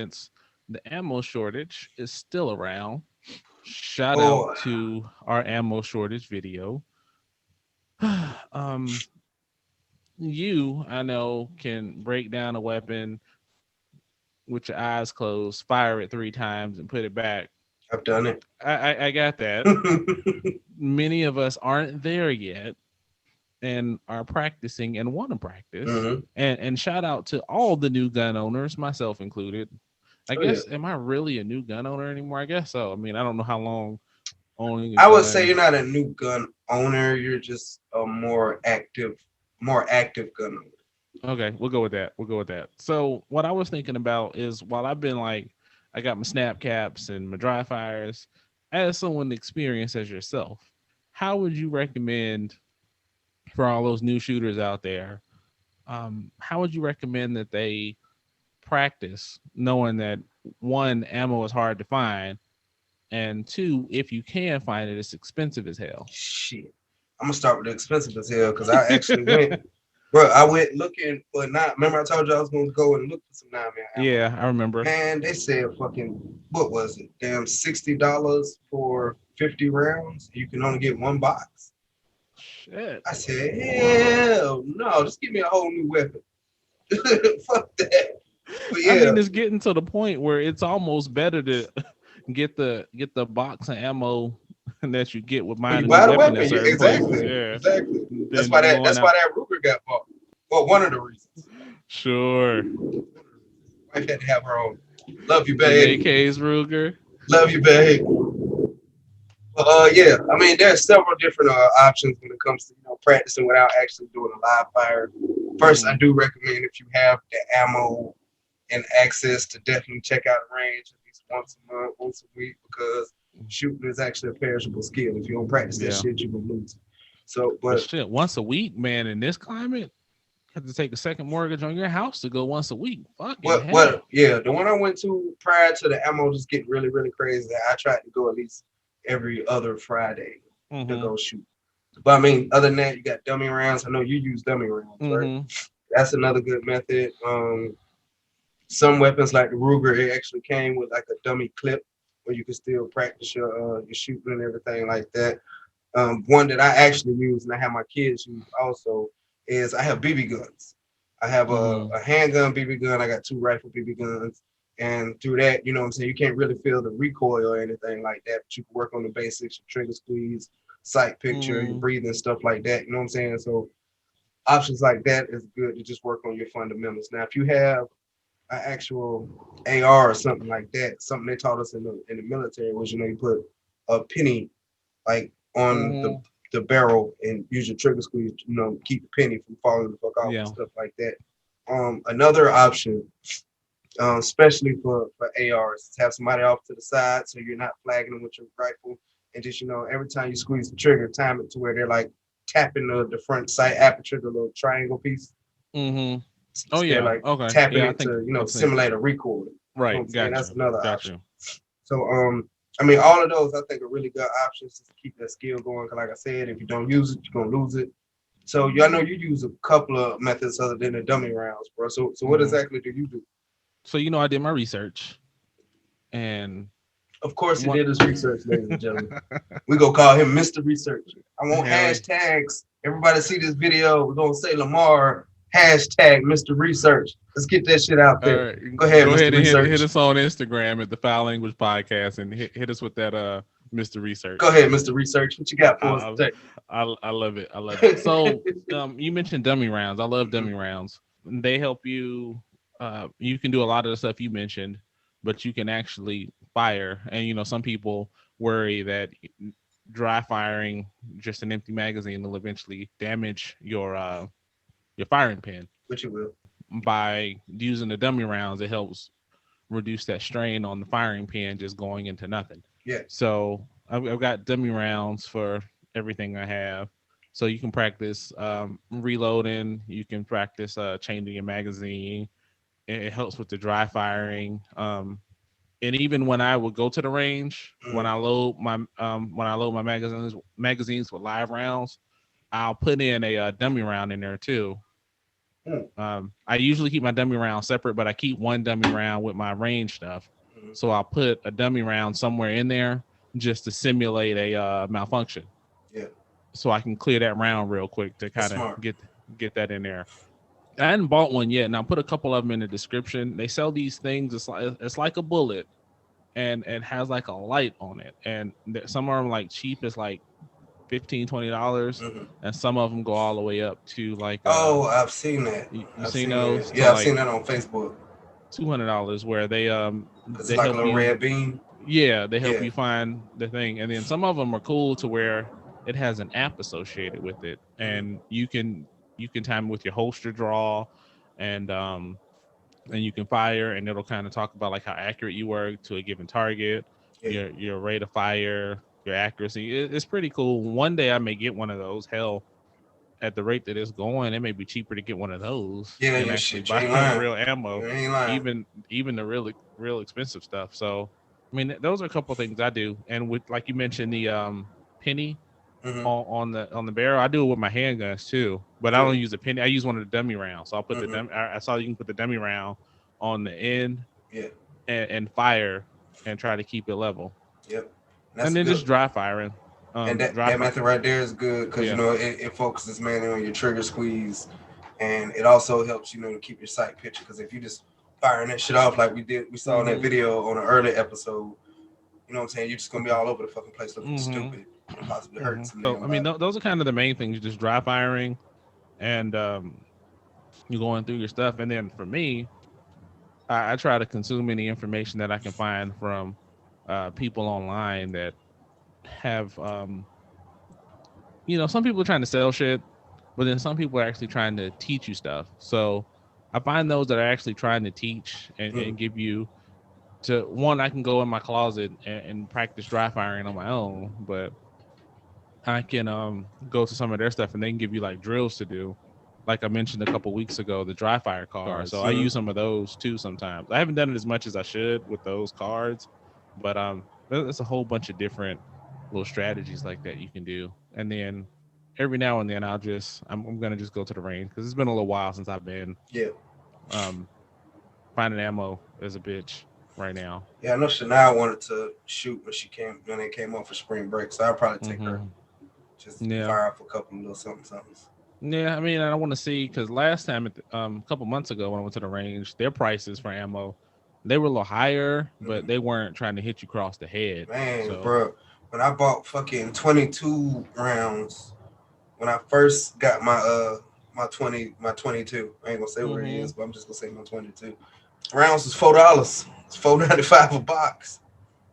since the ammo shortage is still around, shout out Oh, to our ammo shortage video. um, you, I know, can break down a weapon with your eyes closed, fire it 3 times, and put it back. I've done it. I got that. Many of us aren't there yet and are practicing and want to practice. Hmm. And shout out to all the new gun owners, myself included. I Oh yeah. guess, am I really a new gun owner anymore? I guess so. I mean, I don't know how long owning a I would say gun. you're not a new gun owner. You're just a more active gun owner. Okay, we'll go with that. We'll go with that. So what I was thinking about is while I've been like, I got my snap caps and my dry fires, as someone experienced as yourself, how would you recommend for all those new shooters out there? How would you recommend that they practice knowing that one, ammo is hard to find, and two, if you can find it, it's expensive as hell. Shit. I'm gonna start with the expensive as hell because I actually went, bro. I went looking for not. Remember I told you I was gonna go and look for some 9mm ammo. Yeah, I remember. Man, they said fucking what was it? Damn, $60 for 50 rounds. You can only get one box. Shit. I said, hell no, just give me a whole new weapon. Fuck that. But I yeah, mean, it's getting to the point where it's almost better to get the box of ammo that you get with when buying you a new buy the weapon in weapon, certain places. exactly, Yeah. exactly. That's Then why that going that's why out. that Ruger got bought. Well, one of the reasons. Sure. Wife had to have her own. Love you, The babe. AK's Ruger. Love you, babe. Yeah. I mean, there's several different options when it comes to practicing without actually doing a live fire. First, I Mhm. do recommend if you have the ammo and access to definitely check out a range at least once a month, once a week, because shooting is actually a perishable skill. If you don't practice that Yeah. shit, you're gonna lose it. So, But but shit, once a week, man, in this climate, you have to take a second mortgage on your house to go once a week. Fucking what hell. yeah, the one I went to prior to the ammo just getting really, really crazy, I tried to go at least every other Friday to Mm-hmm. go shoot. But I mean, other than that, you got dummy rounds. I know you use dummy rounds, right? Mm-hmm. That's another good method. Some weapons like the Ruger, it actually came with like a dummy clip where you can still practice your shooting and everything like that. One that I actually use and I have my kids use also is I have BB guns. I have Mm-hmm. a handgun BB gun. I got 2 rifle BB guns. And through that, you know what I'm saying, you can't really feel the recoil or anything like that, but you can work on the basics, your trigger squeeze, sight picture, your Mm-hmm. breathing, stuff like that. You know what I'm saying? So options like that is good to just work on your fundamentals. Now, if you have an actual AR or something like that, something they taught us in the military was, you put a penny like on the Mm-hmm. the barrel and use your trigger squeeze, keep the penny from falling the fuck off and Yeah. stuff like that. Another option, especially for ARs, is have somebody off to the side so you're not flagging them with your rifle, and just every time you squeeze the trigger, time it to where they're like tapping the front sight aperture, the little triangle piece. Mm-hmm. Oh They're yeah. like Okay. tapping Yeah, I it think to I've seen. simulate a recoil. You know what Right. I'm saying? Got That's you. another Got option. you. So I mean, all of those I think are really good options just to keep that skill going. Cause like I said, if you don't use it, you're gonna lose it. So I know you use a couple of methods other than the dummy rounds, bro. So what Mm-hmm. exactly do you do? So I did my research, and Of course, he one. did his research, ladies and gentlemen. We gonna call him Mr. Research. I want Hell, hashtags. Everybody see this video. We're gonna say Lamar hashtag Mr. Research. Let's get that shit out all there. right, Go ahead, go Mr. ahead and hit Research. us on Instagram at the Fowl Language Podcast and hit us with that Mr. Go Research. ahead, Mr. Research. What you got for us I, today? I love it. I love it. So you mentioned dummy rounds. I love Mhm. dummy rounds. They help you. You can do a lot of the stuff you mentioned, but you can actually fire. And some people worry that dry firing just an empty magazine will eventually damage your firing pin. What you will. By using the dummy rounds, it helps reduce that strain on the firing pin just going into nothing. Yeah. So I've got dummy rounds for everything I have. So you can practice reloading. You can practice changing your magazine. It helps with the dry firing. And even when I would go to the range, when Mm. I load my magazines with live rounds, I'll put in a dummy round in there too, Mm. I usually keep my dummy round separate, but I keep one dummy round with my range stuff. Mhm. So I'll put a dummy round somewhere in there just to simulate a malfunction, Yeah, so I can clear that round real quick to that's kind of smart. get that in there. I hadn't bought one yet, and I'll put a couple of them in the description. They sell these things. It's like a bullet, and it has like a light on it, and some of them like cheap is like $15-$20, Hmm. and some of them go all the way up to like Oh, I've seen that. you I've seen seen those that. to Yeah, I've like seen that on Facebook. $200, where Cause it's they like a help little you. red bean. Yeah, they help Yeah. you find the thing, and then some of them are cool to where it has an app associated with it, Hmm. and you can time it with your holster draw, and you can fire, and it'll kind of talk about like how accurate you were to a given target, Yeah. your rate of fire, your accuracy. It's pretty cool. One day I may get one of those. Hell, at the rate that it's going, it may be cheaper to get one of those Yeah. than Yeah. actually Shit, you buy ain't lying. real ammo, You ain't lying. even the real expensive stuff. So, I mean, those are a couple of things I do. And with, like you mentioned, the penny Hmm. on the barrel, I do it with my handguns too. But I Yeah. don't use a penny. I use one of the dummy rounds. So I'll put the Hmm. dummy. I saw you can put the dummy round on the end Yeah. and fire and try to keep it level, Yep. That's and a then just good. dry firing. And Dry that fire. method right there is good because Yeah. it focuses mainly on your trigger squeeze, and it also helps to keep your sight picture. Because if you just firing that shit off like we saw in that Mm-hmm. video on an early episode, you know what I'm saying? You're just gonna be all over the fucking place looking Mm-hmm. stupid and possibly hurting Mm-hmm. some So damn I mean, body. those are kind of the main things. Just dry firing, and you're going through your stuff. And then for me, I try to consume any information that I can find from people online that have, some people are trying to sell shit, but then some people are actually trying to teach you stuff. So I find those that are actually trying to teach Mm. and give you to one. I can go in my closet and practice dry firing on my own, but I can go to some of their stuff and they can give you like drills to do. Like I mentioned a couple weeks ago, the dry fire card. So I use Mm. some of those too sometimes. I haven't done it as much as I should with those cards, but there's a whole bunch of different little strategies like that you can do. And then every now and then I'm gonna just go to the range because it's been a little while since I've been. Yeah. Um, Finding ammo is a bitch right now. Yeah, I know Shania wanted to shoot when they came off for spring break, so I'll probably take her Hmm. just Yeah. fire off a couple of little something. Yeah, I mean, I want to see because last time, a couple months ago when I went to the range, their prices for ammo, they were a little higher, but Hmm. they weren't trying to hit you across the head. Man, So, bro, when I bought fucking 22 rounds, when I first got my 22, I ain't gonna say what it hmm is, but I'm just gonna say my 22 rounds was $4. It's $4.95 a box.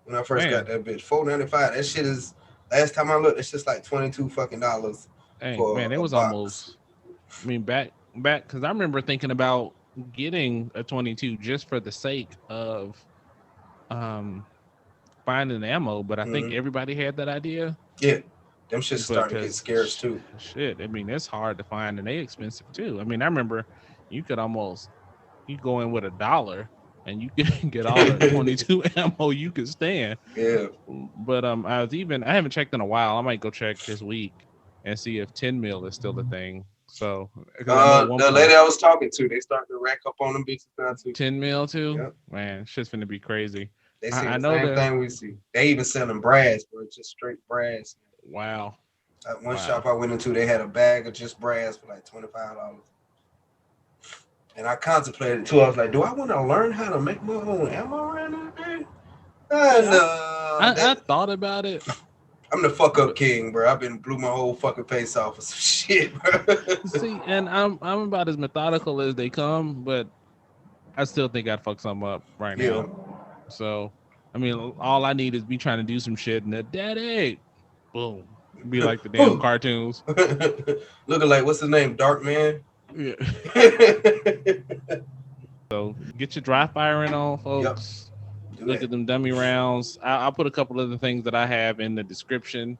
When I first got man, that bitch, $4.95. That shit is. Last time I looked, it's just like 22 fucking dollars hey, man, for it a was box. almost. I mean, back because I remember thinking about getting a 22 just for the sake of um finding ammo, but I think Hmm. everybody had that idea. Yeah, them shit's But starting to get because scarce too. shit, I mean, it's hard to find and they expensive too. I mean, I remember you could almost you go in with $1 and you can get all the 22 ammo you can stand. Yeah. But I haven't checked in a while. I might go check this week and see if 10 mil is still a thing. So because I know at one The lady point I was talking to, they starting to rack up on them bitches now too. 10 mil too. Yep. Man, shit's gonna be crazy. They seeing I the know same the thing we see. They even selling brass, bro. Just straight brass. wow, At one wow. shop I went into, they had a bag of just brass for like $25. And I contemplated too. I was like, do I want to learn how to make my own ammo right now? Yeah, No, I thought about it, I'm the fuck up but king, bro. I've been blew my whole fucking face off for some shit, bro. see, and I'm about as methodical as they come, but I still think I'd fuck something up right Yeah. now. So, I mean, all I need is me trying to do some shit and the daddy, boom, be like the damn cartoons. Looking like what's his name, Dark Man. Yeah. Yep. So get your dry firing on, folks. Do Look that. at them dummy rounds. I'll put a couple of the things that I have in the description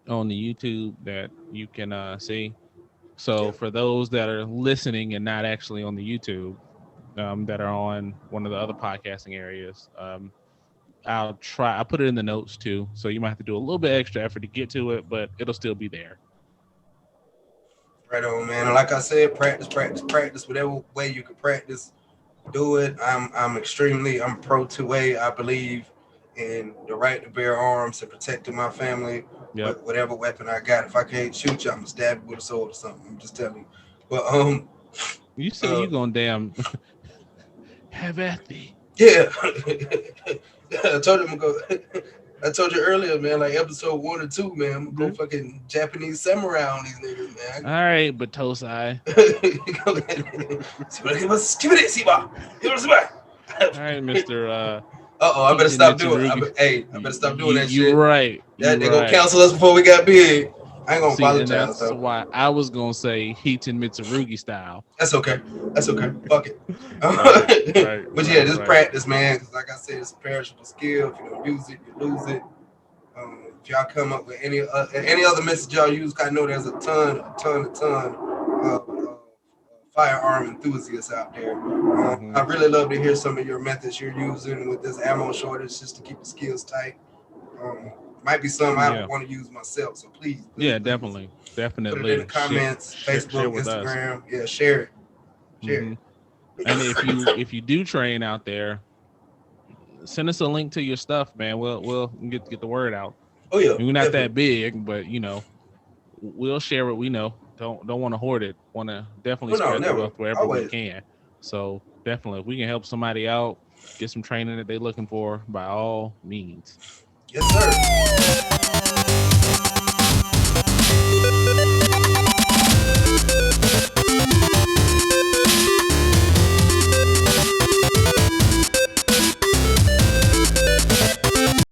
on the YouTube that you can see. So Yeah. for those that are listening and not actually on the YouTube, that are on one of the other podcasting areas, I'll try. I'll put it in the notes too. So you might have to do a little bit extra effort to get to it, but it'll still be there. Right on, man. And like I said, practice, practice, practice. Whatever way you can practice, do it. I'm pro 2A. I believe in the right to bear arms and protecting my family Yep. with whatever weapon I got. If I can't shoot you, I'm gonna stab you with a sword or something. I'm just telling you. But You say you gonna damn have at thee. yeah. I told him to go. I told you earlier, man, like episode 1 or 2, man, I'm gonna go fucking Japanese samurai on these niggas, man. All right, but Tosai. All right, Mr. I better Ethan stop doing. Mitsurugi. I better stop doing that You're shit. right. They gonna cancel us before we got big. I ain't gonna See, and apologize that's though. why I was gonna say Heaton Mitsurugi style. That's okay. Fuck it. Right, But yeah, just practice, man. Because like I said, it's a perishable skill. If you don't use it, you lose it. If y'all come up with any other message y'all use, I know there's a ton of firearm enthusiasts out there. I really love to hear some of your methods you're using with this ammo shortage, just to keep the skills tight. Might be something I want to use myself, so please. Definitely. Put it in the comments, Facebook, Instagram. Yeah, share it. And if you do train out there, send us a link to your stuff, man. We'll get the word out. Oh yeah, we're not that big, but we'll share what we know. Don't want to hoard it. Want to definitely spread the wealth wherever we can. So definitely, if we can help somebody out, get some training that they're looking for, by all means. Yes, sir.